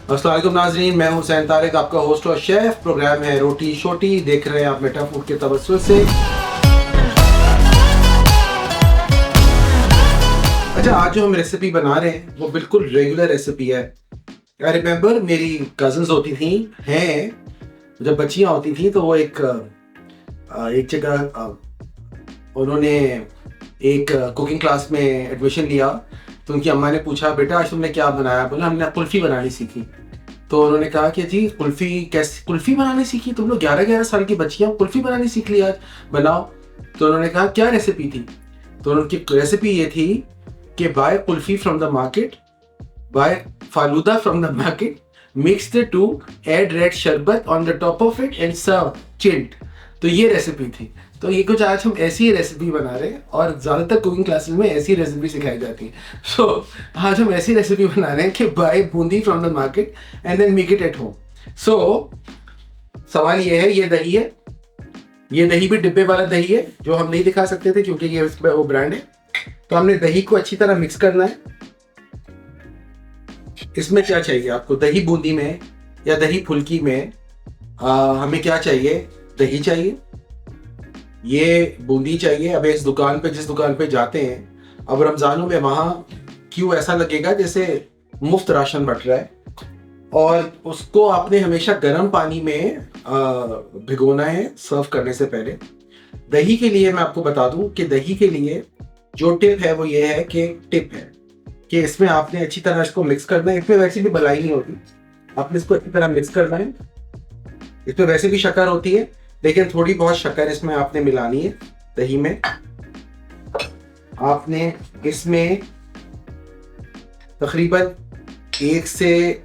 अस्सलाम वालेकुम नाज़रीन, मैं हुसैन तारिक, आपका होस्ट और शेफ। प्रोग्राम है रोटी शोटी, देख रहे हैं आप मेटा फूड के तवज्जुह से। अच्छा, आज जो हम रेसिपी बना रहे हैं वो बिल्कुल रेगुलर रेसिपी है। आई रिमेंबर मेरी कजन्स होती थी, हैं जब बच्चियां होती थी तो वो एक जगह उन्होंने एक कुकिंग क्लास में एडमिशन लिया। तो उनकी अम्मा ने पूछा, बेटा आज तुमने क्या बनाया? बोला, हमने कुल्फ़ी बनानी सीखी। तो उन्होंने कहा कि जी कुल्फ़ी बनानी सीखी? तुम लोग 11-11 साल की बच्चियां कुल्फ़ी बनानी सीख ली, आज बनाओ। तो उन्होंने कहा क्या रेसिपी थी? तो उनकी रेसिपी ये थी कि buy kulfi from the market, buy falooda from the market, mix the two, add red sharbat on the top of it and serve chilled. तो ये रेसिपी थी। तो ये कुछ आज हम ऐसी ही रेसिपी बना रहे हैं और ज़्यादातर कुकिंग क्लासेस में ऐसी रेसिपी सिखाई जाती है। सो आज हम ऐसी रेसिपी बना रहे हैं कि buy boondi from the market and then make it at home. So सवाल ये है, ये दही है, ये दही भी डिब्बे वाला दही है जो हम नहीं दिखा सकते थे क्योंकि ये वो ब्रांड है। तो हमने दही को अच्छी तरह मिक्स करना है। इसमें क्या चाहिए आपको? दही बूंदी में या दही फुल्की में हमें क्या चाहिए? दही चाहिए, ये बूंदी चाहिए। अब इस दुकान पे, जिस दुकान पे जाते हैं अब रमज़ानों में, वहाँ क्यों ऐसा लगेगा जैसे मुफ्त राशन बट रहा है। और उसको आपने हमेशा गर्म पानी में भिगोना है सर्व करने से पहले। दही के लिए मैं आपको बता दूं कि दही के लिए जो टिप है वो ये है कि इसमें आपने अच्छी तरह इसको मिक्स करना है। इसमें वैसे भी मलाई नहीं होती, आपने इसको अच्छी तरह मिक्स करना है। इसमें वैसे भी शक्कर होती है लेकिन थोड़ी बहुत शक्कर इसमें आपने मिलानी है दही में। आपने इसमें तकरीबन 1 से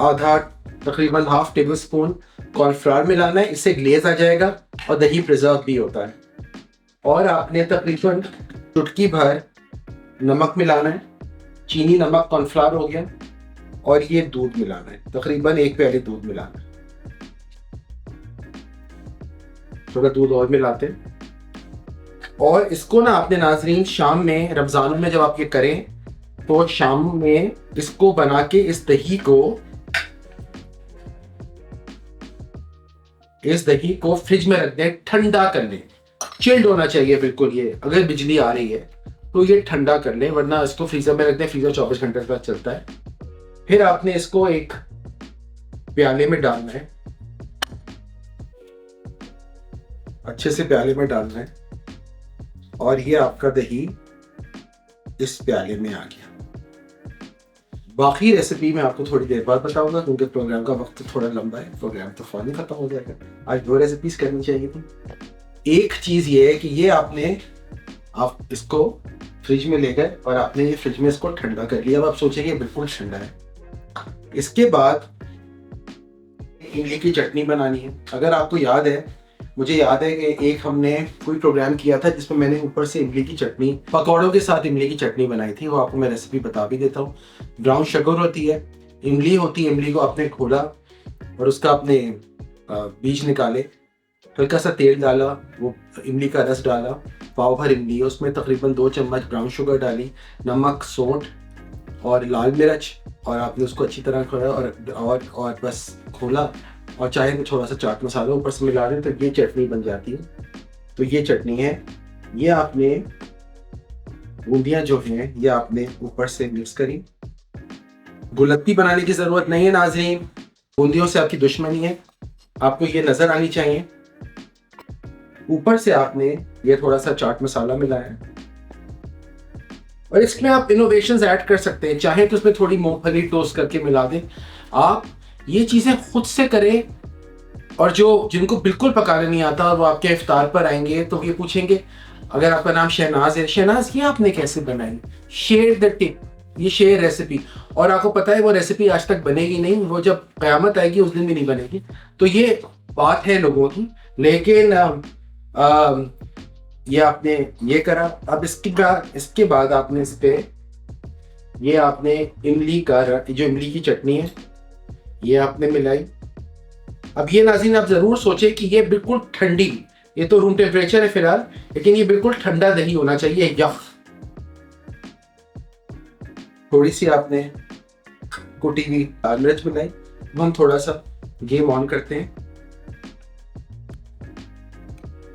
आधा, तकरीबन हाफ टेबल स्पून कॉर्नफ्लावर मिलाना है। इससे ग्लेज आ जाएगा और दही प्रिजर्व भी होता है। और आपने तकरीबन चुटकी भर नमक मिलाना है। चीनी, नमक, कॉर्नफ्लावर हो गया। और ये दूध मिलाना है, तकरीबन 1 प्याली दूध मिलाना है। थोड़ा दूध और मिलाते हैं। और इसको ना आपने नाजरीन शाम में, रमजान में जब आप ये करें तो शाम में इसको बना के इस दही को फ्रिज में रख दें, ठंडा कर लें। चिल्ड होना चाहिए बिल्कुल। ये अगर बिजली आ रही है तो ये ठंडा कर लें, वरना इसको फ्रीजर में रख दें। फ्रीजर 24 घंटे तक चलता है। फिर आपने इसको एक प्याले में डालना है, अच्छे से प्याले में डालना है। और ये आपका दही इस प्याले में आ गया। बाकी रेसिपी मैं आपको थोड़ी देर बाद बताऊंगा क्योंकि प्रोग्राम का वक्त थोड़ा लंबा है। प्रोग्राम तो फौरन खत्म हो जाएगा। आज 2 रेसिपीज करनी चाहिए थी। एक चीज ये है कि ये आप इसको फ्रिज में ले गए और आपने ये फ्रिज में इसको ठंडा कर लिया। अब आप सोचेंगे बिल्कुल ठंडा है। इसके बाद इमली की चटनी बनानी है। अगर आपको याद है, मुझे याद है कि एक हमने कोई प्रोग्राम किया था जिसमें मैंने ऊपर से इमली की चटनी, पकौड़ों के साथ इमली की चटनी बनाई थी। वो आपको मैं रेसिपी बता भी देता हूँ। ब्राउन शुगर होती है, इमली होती है। इमली को आपने खोला और उसका आपने बीज निकाले, हल्का सा तेल डाला, वो इमली का रस डाला, पाव भर इमली, उसमें तकरीबन 2 चम्मच ब्राउन शुगर डाली, नमक, सौंठ और लाल मिर्च, और आपने उसको अच्छी तरह खोला और बस खोला। और चाहे तो थोड़ा सा चाट मसाला ऊपर से मिला दें तो ये चटनी बन जाती है। तो ये चटनी है। ये आपने बूंदियाँ जो हैं ये आपने ऊपर से मिक्स करी। गुलत्ती बनाने की ज़रूरत नहीं है नाज़रीन, बूंदियों से आपकी दुश्मनी है। आपको ये नज़र आनी चाहिए। ऊपर से आपने ये थोड़ा सा चाट मसाला मिलाया और इसमें आप इनोवेशंस ऐड कर सकते हैं। चाहे तो उसमें थोड़ी मूंगफली टोस्ट करके मिला दें। आप ये चीज़ें खुद से करें। और जिनको बिल्कुल पकाने नहीं आता वो आपके इफ्तार पर आएंगे तो ये पूछेंगे, अगर आपका नाम शहनाज है, शहनाज ये आपने कैसे बनाई? शेयर द टिप, ये शेयर रेसिपी। और आपको पता है वो रेसिपी आज तक बनेगी नहीं, वो जब क़यामत आएगी उस दिन भी नहीं बनेगी। तो ये बात है लोगों की। लेकिन ये आपने ये करा। अब इसके बाद आपने इस पे ये आपने जो इमली की चटनी है ये आपने मिलाई। अब ये नाज़रीन आप जरूर सोचे कि ये बिल्कुल ठंडी, ये तो रूम टेम्परेचर है फिलहाल, लेकिन ये बिल्कुल ठंडा दही होना चाहिए। यख थोड़ी सी आपने कुटी हुई लाल मिर्च मिलाई। हम थोड़ा सा गेम ऑन करते हैं।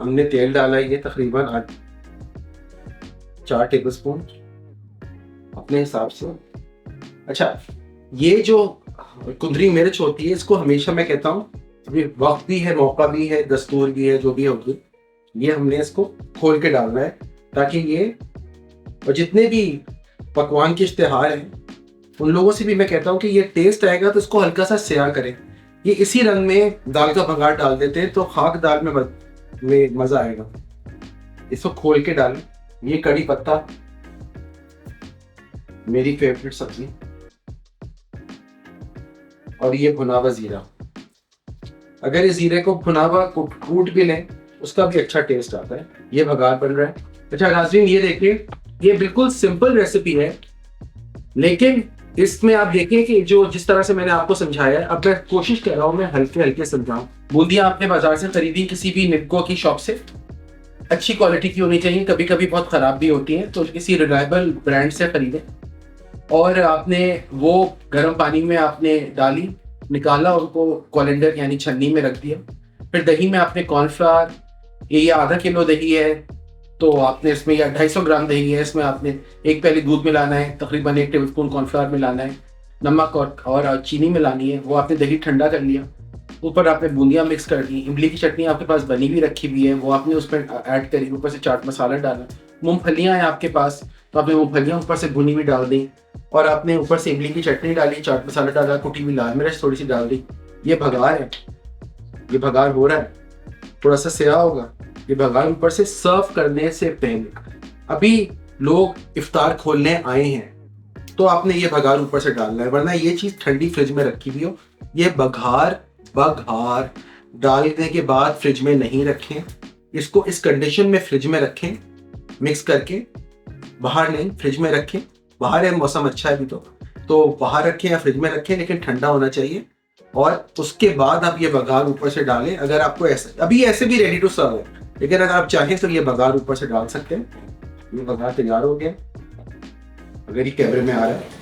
हमने तेल डाला ये तकरीबन 4 टेबलस्पून अपने हिसाब से। अच्छा, ये जो कुंदरी मिर्च होती है इसको हमेशा मैं कहता हूँ, ये वक्त भी है, मौका भी है, दस्तूर भी है, जो भी होगी, ये हमने इसको खोल के डालना है ताकि ये, और जितने भी पकवान के इश्तिहार हैं उन लोगों से भी मैं कहता हूँ कि ये टेस्ट आएगा तो इसको हल्का सा स्या करें। ये इसी रंग में दाल का बघार डाल देते हैं तो खाक दाल में मजा आएगा। इसको खोल के डालें। ये कड़ी पत्ता, मेरी फेवरेट सब्जी, और ये भुना हुआ जीरा। अगर इस जीरे को भुना हुआ कूट भी लें उसका भी अच्छा टेस्ट आता है। ये बघार बन रहा है। अच्छा नाज़रीन, ये देखिए, ये बिल्कुल सिंपल रेसिपी है, लेकिन इसमें आप देखें कि जो जिस तरह से मैंने आपको समझाया है, अब मैं कोशिश कर रहा हूँ मैं हल्के हल्के समझाऊं। बूंदियां आपने बाजार से खरीदी किसी भी निप्को की शॉप से, अच्छी क्वालिटी की होनी चाहिए, कभी कभी बहुत खराब भी होती है, तो किसी रिलायबल ब्रांड से खरीदें। और आपने वो गर्म पानी में आपने डाली, निकाला, उनको कोलेंडर यानी छन्नी में रख दिया। फिर दही में आपने कॉर्नफ्लावर, ये आधा किलो दही है तो आपने इसमें, या 250 ग्राम दही है, इसमें आपने 1 प्याली दूध मिलाना है, तकरीबन 1 टेबलस्पून कॉर्नफ्लावर मिलाना है, नमक और चीनी मिलानी है। वो आपने दही ठंडा कर लिया, ऊपर आपने बूंदियाँ मिक्स कर दी। इमली की चटनी आपके पास बनी हुई रखी हुई है, वो आपने उसमें ऐड करी, ऊपर से चाट मसाला डाला। मूंगफलियाँ हैं आपके पास तो आपने मूंगफलियाँ ऊपर से भुनी हुई डाल दी, और आपने ऊपर से इमली की चटनी डाली, चाट मसाला डाला, कुटी हुई लाल मिर्च थोड़ी सी डाल दी। ये भगार है, ये भगार हो रहा है, थोड़ा सा सेया होगा। ये भगार ऊपर से सर्व करने से पहले, अभी लोग इफ्तार खोलने आए हैं तो आपने ये भगार ऊपर से डालना है, वरना ये चीज ठंडी फ्रिज में रखी हुई हो। ये बघार डालने के बाद फ्रिज में नहीं रखें, इसको इस कंडीशन में फ्रिज में रखें मिक्स करके, बाहर नहीं, फ्रिज में रखें। बाहर है, मौसम अच्छा है अभी तो बाहर रखें या फ्रिज में रखें, लेकिन ठंडा होना चाहिए। और उसके बाद आप ये बघार ऊपर से डालें। अगर आपको ऐसे, अभी ऐसे भी रेडी टू सर्व है, लेकिन अगर आप चाहें तो ये बघार ऊपर से डाल सकते हैं। ये बघार तैयार हो गया, अगर ये कैमरे में आ रहा है।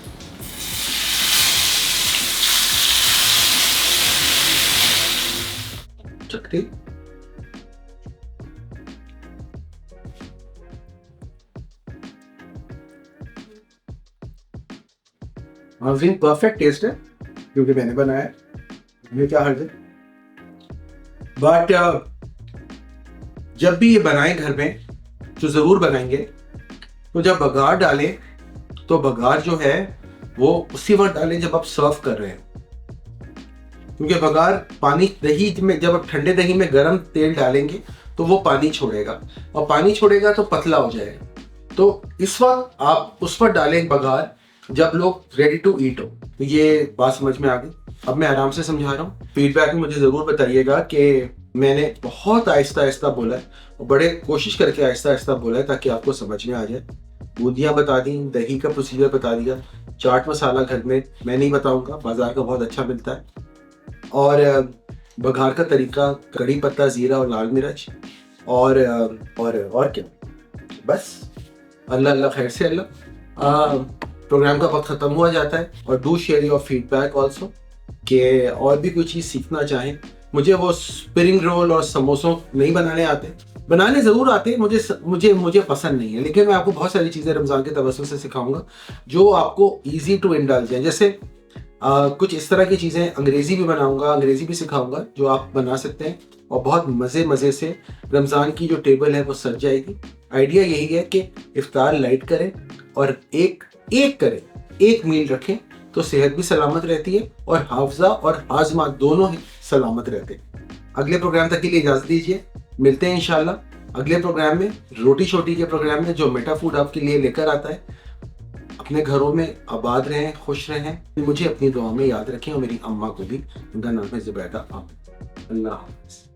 चखती परफेक्ट टेस्ट है क्योंकि मैंने बनाया है, ये क्या हर्ज है। बट जब भी ये बनाएं घर में, जो जरूर बनाएंगे, तो जब बघार डालें तो बघार जो है वो उसी वक्त डालें जब आप सर्व कर रहे हैं, क्योंकि बघार पानी दही में, जब आप ठंडे दही में गर्म तेल डालेंगे तो वो पानी छोड़ेगा, और पानी छोड़ेगा तो पतला हो जाएगा। तो इस वक्त आप उस वक्त डालें बघार जब लोग रेडी टू ईट हो। तो ये बात समझ में आ गई। अब मैं आराम से समझा रहा हूँ। फीडबैक में मुझे जरूर बताइएगा कि मैंने बहुत आहिस्ता आहिस्ता बोला है और बड़े कोशिश करके आहिस्ता आहिस्ता बोला है ताकि आपको समझ में आ जाए। बूंदियाँ बता दी, दही का प्रोसीजर बता दिया, चाट मसाला घर में मैं नहीं बताऊंगा, बाजार का बहुत अच्छा मिलता है, और बघार का तरीका, कड़ी पत्ता, जीरा और लाल मिर्च, और क्या, बस। अल्लाह अल्लाह खैर से अल्लाह। प्रोग्राम का वक्त खत्म हुआ जाता है, और do share your feedback also कि और भी कोई चीज़ सीखना चाहें। मुझे वो स्प्रिंग रोल और समोसों नहीं बनाने आते, बनाने ज़रूर आते, मुझे पसंद नहीं है, लेकिन मैं आपको बहुत सारी चीज़ें रमज़ान के तवज्जुह से सिखाऊंगा जो आपको ईजी टू इंडल्ज हैं। जैसे कुछ इस तरह की चीज़ें अंग्रेज़ी भी बनाऊंगा, अंग्रेज़ी भी सिखाऊंगा जो आप बना सकते हैं, और बहुत मज़े से रमज़ान की जो टेबल है वो सज जाएगी। आइडिया यही है कि इफ्तार लाइट करें और एक मील रखें तो सेहत भी सलामत रहती है, और हाफजा और हाजमा दोनों ही सलामत रहते हैं। अगले प्रोग्राम तक के लिए इजाज़त दीजिए, मिलते हैं इंशाल्लाह अगले प्रोग्राम में, रोटी छोटी के प्रोग्राम में, जो मेटा फूड आपके लिए लेकर आता है। अपने घरों में आबाद रहें, खुश रहें, मुझे अपनी दुआ में याद रखें, और मेरी अम्मा को भी, उनका नाम है ज़ुबैदा। अल्लाह हाफ़िज़।